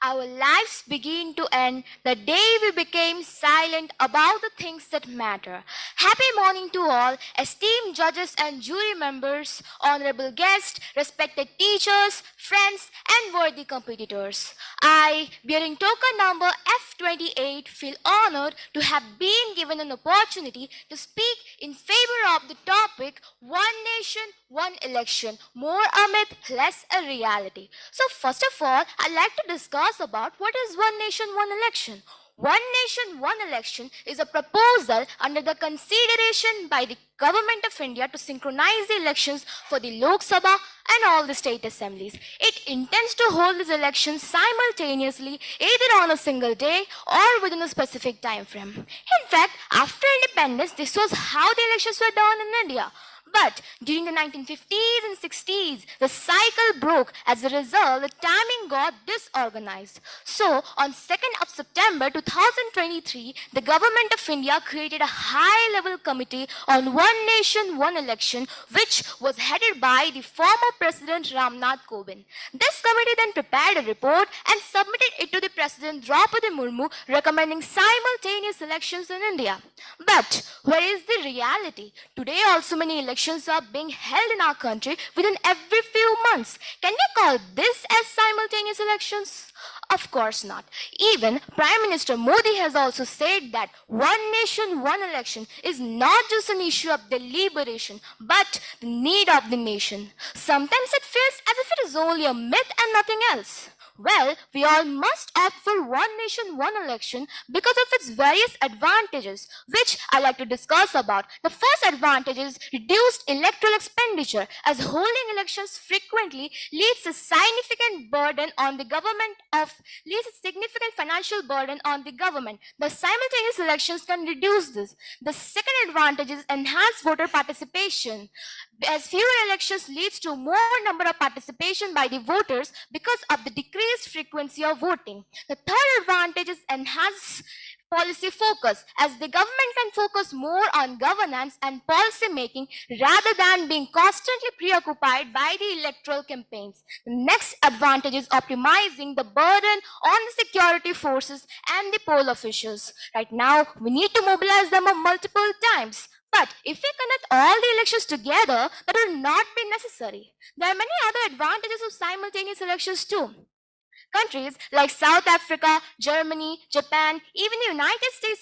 Our lives begin to end the day we became silent about the things that matter. Happy morning to all, esteemed judges and jury members, honorable guests, respected teachers, friends, and worthy competitors. I, bearing token number F28, feel honored to have been given an opportunity to speak in favor of the topic One Nation, One Election, more a myth, less a reality. So first of all, I'd like to discuss about what is One Nation, One Election. One Nation, One Election is a proposal under the consideration by the Government of India to synchronize the elections for the Lok Sabha and all the state assemblies. It intends to hold these elections simultaneously, either on a single day or within a specific time frame. In fact, after independence, this was how the elections were done in India. But during the 1950s and 60s, the cycle broke. As a result, the timing got disorganized. So, on 2nd of September 2023, the Government of India created a high-level committee on One Nation, One Election, which was headed by the former President Ramnath Kovind. This committee then prepared a report and submitted it to the President Draupadi Murmu, recommending simultaneous elections in India. But where is the reality? Today also many elections are being held in our country within every few months. Can we call this as simultaneous elections? Of course not. Even Prime Minister Modi has also said that one nation, one election is not just an issue of deliberation, but the need of the nation. Sometimes it feels as if it is only a myth and nothing else. Well, we all must opt for one nation, one election because of its various advantages, which I like to discuss about. The first advantage is reduced electoral expenditure, as holding elections frequently leads to significant burden on the government leads a significant financial burden on the government. The simultaneous elections can reduce this. The second advantage is enhanced voter participation, as fewer elections leads to more number of participation by the voters because of the decreased frequency of voting. The third advantage is enhanced policy focus, as the government can focus more on governance and policy making rather than being constantly preoccupied by the electoral campaigns. The next advantage is optimizing the burden on the security forces and the poll officials. Right now, we need to mobilize them multiple times. But if we connect all the elections together, that will not be necessary. There are many other advantages of simultaneous elections too. Countries like South Africa, Germany, Japan, even the United States